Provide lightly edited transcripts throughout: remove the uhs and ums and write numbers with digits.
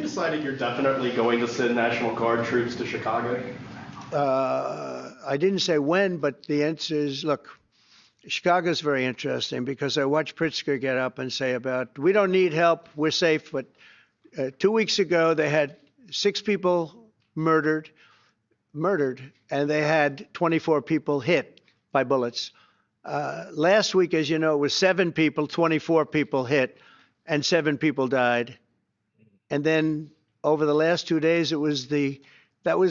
decided you're definitely going to send National Guard troops to Chicago? I didn't say when, but the answer is, look, Chicago's very interesting because I watched Pritzker get up and say about, we don't need help, we're safe. But 2 weeks ago, they had 6 people murdered, and they had 24 people hit by bullets. Last week, as you know, it was 7 people, 24 people hit, and 7 people died. And then over the last 2 days, that was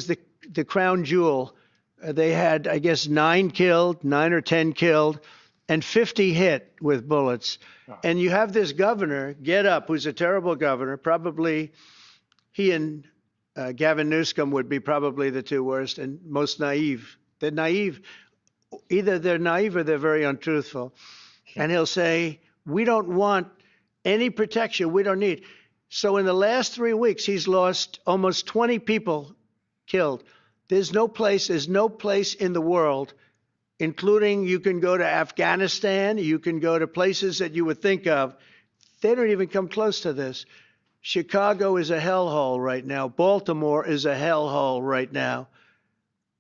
the crown jewel. They had, I guess, 9 killed, 9 or 10 killed, and 50 hit with bullets. And you have this governor get up, who's a terrible governor. Probably he and Gavin Newsom would be probably the two worst and most naive. They're naive. Either they're naive or they're very untruthful. And he'll say, we don't want any protection. We don't need. So in the last 3 weeks, he's lost almost 20 people killed. There's no place in the world, including you can go to Afghanistan, you can go to places that you would think of. They don't even come close to this. Chicago is a hellhole right now. Baltimore is a hellhole right now.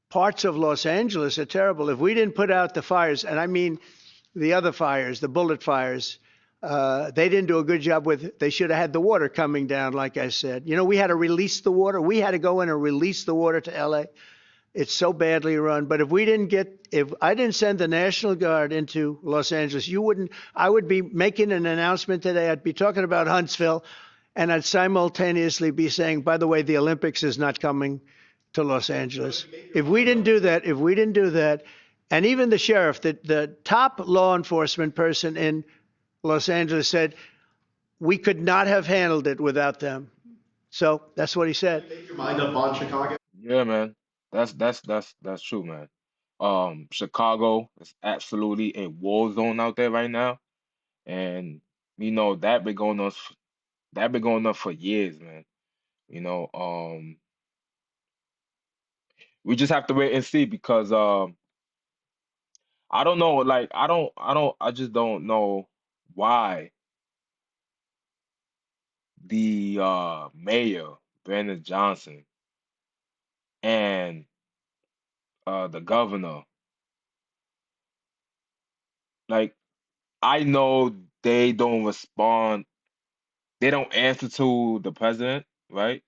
Parts of Los Angeles are terrible. If we didn't put out the fires, and I mean the other fires, the bullet fires, they didn't do a good job with. They should have had the water coming down, like I said. You know, we had to release the water. We had to go in and release the water to LA. It's so badly run. But if I didn't send the National Guard into Los Angeles, you wouldn't. I would be making an announcement today. I'd be talking about Huntsville, and I'd simultaneously be saying, by the way, the Olympics is not coming to Los Angeles. If we didn't do that, and even the sheriff, the top law enforcement person in Los Angeles said, we could not have handled it without them. So that's what he said. Make your mind up on Chicago? Yeah, man. That's true, man. Chicago is absolutely a war zone out there right now, and that been going on. That been going on for years, man. You know, we just have to wait and see because I don't know. Like, I just don't know why the mayor Brandon Johnson and the governor, like, I know they don't respond. They don't answer to the president, right?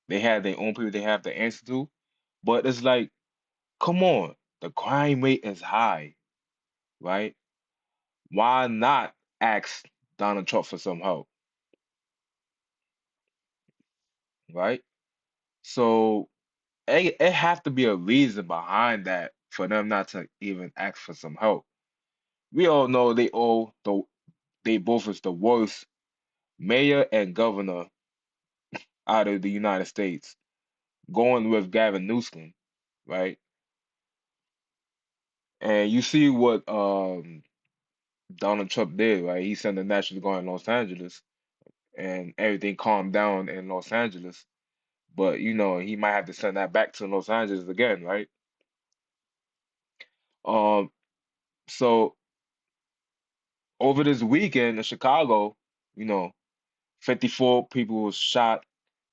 They have their own people they have to answer to. But it's like, come on, the crime rate is high, right? Why not ask Donald Trump for some help, right? So it have to be a reason behind that for them not to even ask for some help. We all know they both is the worst mayor and governor out of the United States, going with Gavin Newsom, right? And you see what Donald Trump did, right? He sent the National Guard in Los Angeles, and everything calmed down in Los Angeles. But he might have to send that back to Los Angeles again, right? Um, so over this weekend in Chicago, you know, 54 people was shot.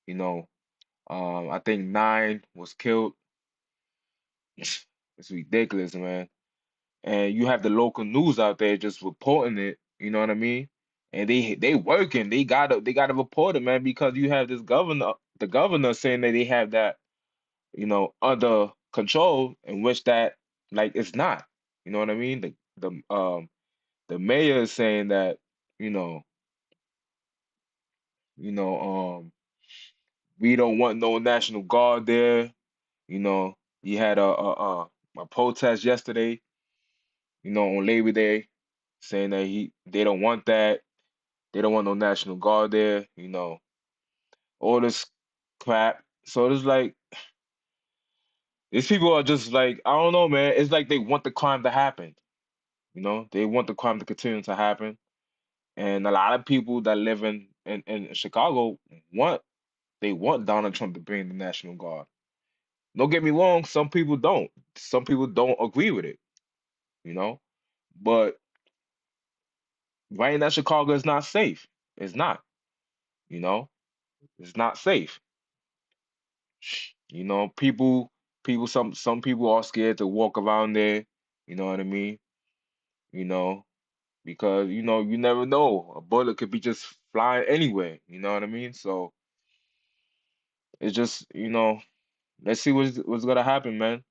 You know, I think 9 was killed. It's ridiculous, man. And you have the local news out there just reporting it. You know what I mean? And they working. They gotta report it, man, because you have the governor saying that they have that under control, in which that like it's not. You know what I mean? The mayor is saying that you know you know we don't want no National Guard there. You know, he had a protest yesterday. On Labor Day, saying that they don't want that. They don't want no National Guard there. All this crap. So it's like these people are just like, I don't know, man. It's like they want the crime to happen. They want the crime to continue to happen. And a lot of people that live in Chicago want Donald Trump to bring the National Guard. Don't get me wrong, some people don't. Some people don't agree with it, you know. But right now, Chicago is not safe. It's not, you know. It's not safe. You know, some people are scared to walk around there. You know what I mean? You know, because you never know. A bullet could be just flying anywhere. You know what I mean? So it's just let's see what's gonna happen, man.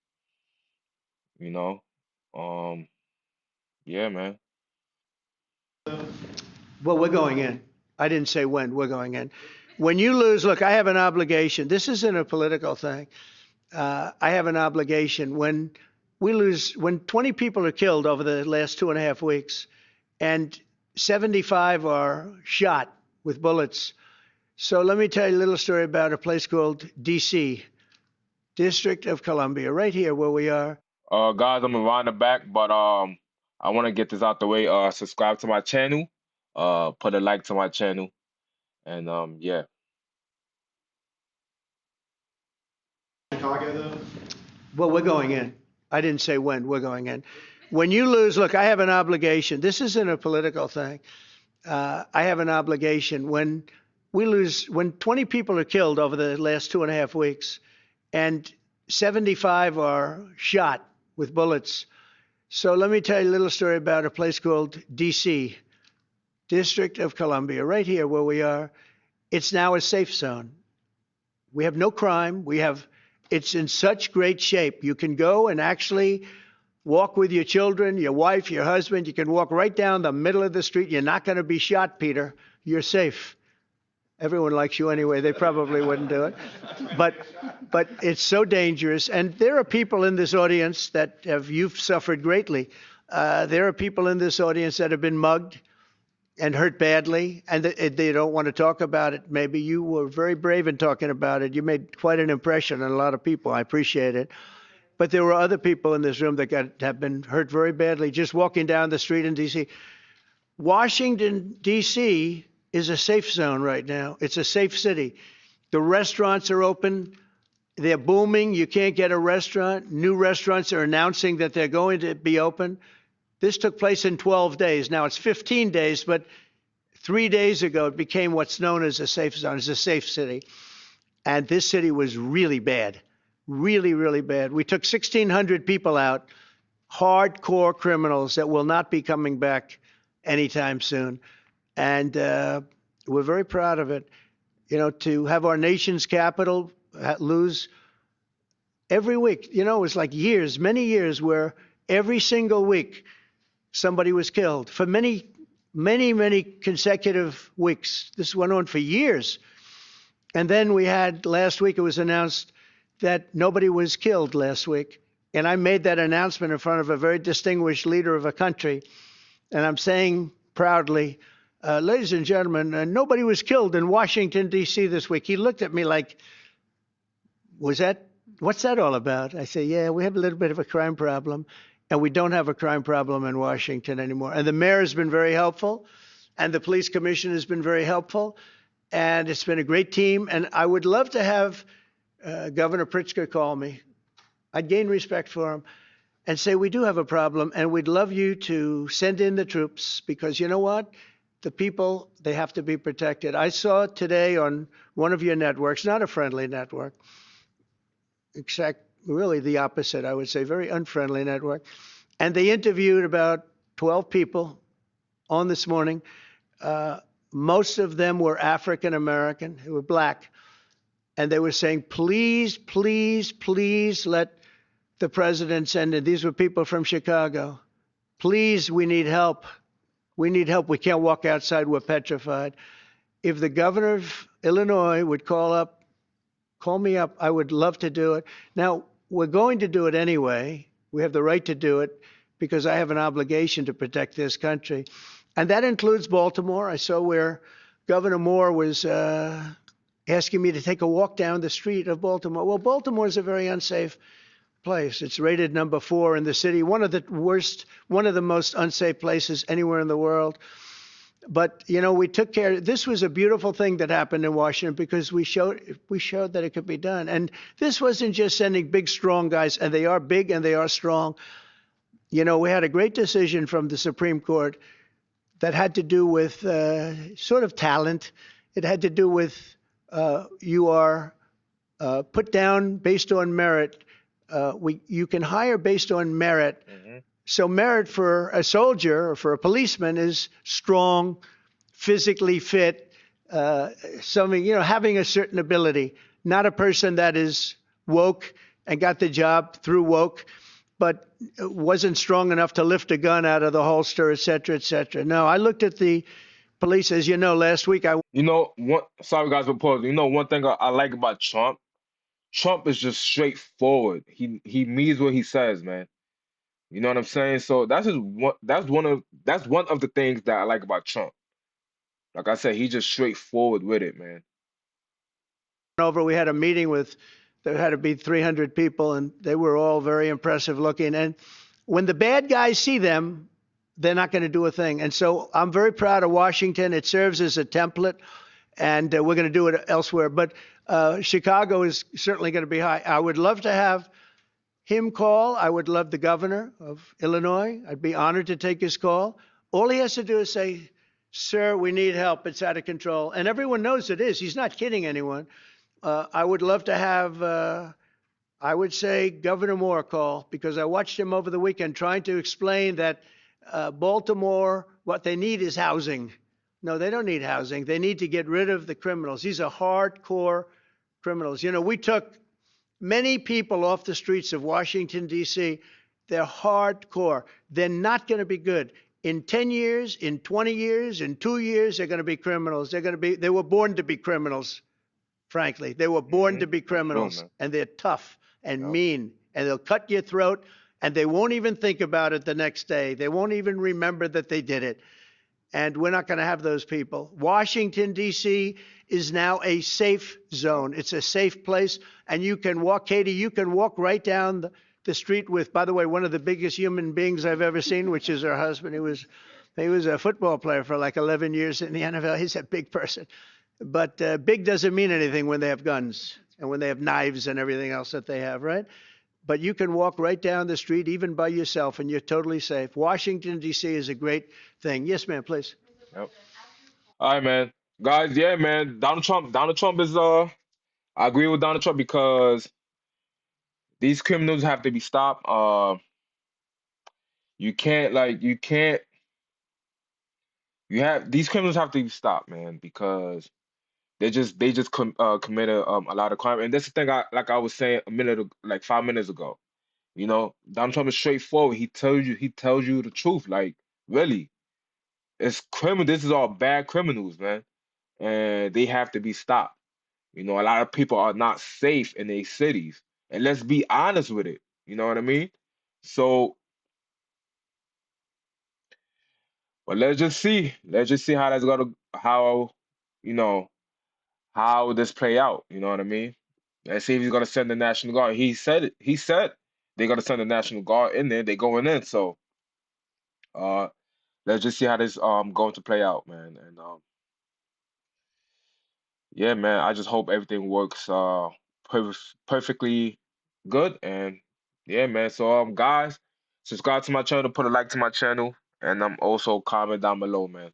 You know, um, yeah, man. Well, we're going in. I didn't say when, we're going in. When you lose, look, I have an obligation. This isn't a political thing. I have an obligation. When we lose, when 20 people are killed over the last 2.5 weeks and 75 are shot with bullets. So let me tell you a little story about a place called DC, District of Columbia, right here where we are. Guys, I'm around the back, but I want to get this out the way. Subscribe to my channel. Put a like to my channel, and yeah. Chicago, though? Well, we're going in. I didn't say when, we're going in. When you lose, look, I have an obligation. This isn't a political thing. I have an obligation. When we lose, when 20 people are killed over the last 2.5 weeks and 75 are shot with bullets. So let me tell you a little story about a place called DC, District of Columbia, right here where we are. It's now a safe zone. We have no crime. It's in such great shape. You can go and actually walk with your children, your wife, your husband. You can walk right down the middle of the street. You're not going to be shot, Peter. You're safe. Everyone likes you anyway. They probably wouldn't do it. But it's so dangerous. And there are people in this audience you've suffered greatly. There are people in this audience that have been mugged and hurt badly, and they don't want to talk about it. Maybe you were very brave in talking about it. You made quite an impression on a lot of people. I appreciate it. But there were other people in this room that have been hurt very badly just walking down the street in D.C. Washington, D.C. is a safe zone right now. It's a safe city. The restaurants are open. They're booming. You can't get a restaurant. New restaurants are announcing that they're going to be open. This took place in 12 days. Now it's 15 days, but 3 days ago it became what's known as a safe zone. It's a safe city. And this city was really bad, really, really bad. We took 1,600 people out, hardcore criminals that will not be coming back anytime soon. And we're very proud of it. To have our nation's capital lose every week, it was like years, many years, where every single week somebody was killed for many, many, many consecutive weeks. This went on for years. And then we had last week, it was announced that nobody was killed last week. And I made that announcement in front of a very distinguished leader of a country. And I'm saying proudly, ladies and gentlemen, nobody was killed in Washington, D.C. this week. He looked at me like, what's that all about? I say, yeah, we have a little bit of a crime problem. And we don't have a crime problem in Washington anymore. And the mayor has been very helpful. And the police commission has been very helpful. And it's been a great team. And I would love to have Governor Pritzker call me. I'd gain respect for him and say, we do have a problem. And we'd love you to send in the troops. Because you know what? The people, they have to be protected. I saw today on one of your networks, not a friendly network, except really the opposite, I would say, very unfriendly network. And they interviewed about 12 people on this morning. Most of them were African American, who were black. And they were saying, please, please, please let the president send in. These were people from Chicago. Please, we need help. We need help. We can't walk outside. We're petrified. If the governor of Illinois would call me up, I would love to do it. Now, we're going to do it anyway. We have the right to do it because I have an obligation to protect this country. And that includes Baltimore. I saw where Governor Moore was asking me to take a walk down the street of Baltimore. Well, Baltimore is a very unsafe place. It's rated number 4 in the city, one of the most unsafe places anywhere in the world. But, we took care. This was a beautiful thing that happened in Washington because we showed that it could be done. And this wasn't just sending big, strong guys, and they are big and they are strong. We had a great decision from the Supreme Court that had to do with sort of talent. It had to do with you are put down based on merit. You can hire based on merit. Hmm. So merit for a soldier or for a policeman is strong, physically fit, something, having a certain ability, not a person that is woke and got the job through woke, but wasn't strong enough to lift a gun out of the holster, et cetera, et cetera. No, I looked at the police, as you know, last week. You know, sorry guys for pausing. You know, one thing I like about Trump, Trump is just straightforward. He means what he says, man. You know what I'm saying? So that's one of the things that I like about Trump. Like I said, he's just straightforward with it, man. Over, we had a meeting with, there had to be 300 people, and they were all very impressive looking. And when the bad guys see them, they're not going to do a thing. And so I'm very proud of Washington. It serves as a template, and we're going to do it elsewhere. But Chicago is certainly going to be high. I would love to have him call. I would love the governor of Illinois. I'd be honored to take his call. All he has to do is say, "Sir, we need help. It's out of control." And everyone knows it is. He's not kidding anyone. I would love to have, I would say, Governor Moore call, because I watched him over the weekend trying to explain that Baltimore, what they need is housing. No, they don't need housing. They need to get rid of the criminals. These are hardcore criminals. We took many people off the streets of Washington, D.C. They're hardcore. They're not going to be good. In 10 years, in 20 years, in 2 years, they're going to be criminals. They were born to be criminals. Frankly, they were born to be That's true, criminals, man. and they're tough and Yep. mean, and they'll cut your throat, and they won't even think about it the next day. They won't even remember that they did it. And we're not going to have those people. Washington, D.C. is now a safe zone. It's a safe place. And you can walk, Katie, you can walk right down the street with, by the way, one of the biggest human beings I've ever seen, which is her husband. He was a football player for like 11 years in the NFL. He's a big person. But big doesn't mean anything when they have guns and when they have knives and everything else that they have, right? But you can walk right down the street, even by yourself, and you're totally safe. Washington, D.C. is a great thing. Yes, ma'am, please. Yep. All right, man. Guys, yeah, man. Donald Trump is I agree with Donald Trump because these criminals have to be stopped. You can't you have these criminals have to be stopped, man, because committed a lot of crime. And that's the thing I was saying like 5 minutes ago. You know, Donald Trump is straightforward. He tells you the truth. Like, really, it's criminal. This is all bad criminals, man, and they have to be stopped. You know, a lot of people are not safe in their cities, and let's be honest with it. You know what I mean? So, but let's just see. Let's just see how how, you know, how this play out. You know what I mean? Let's see if he's gonna send the National Guard. He said it. He said they're gonna send the National Guard in there. They going in. So, uh, let's just see how this going to play out, man. And yeah, man, I just hope everything works perfectly good. And yeah, man. So guys, subscribe to my channel, put a like to my channel, and also comment down below, man.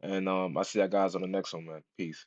And I'll see you guys on the next one, man. Peace.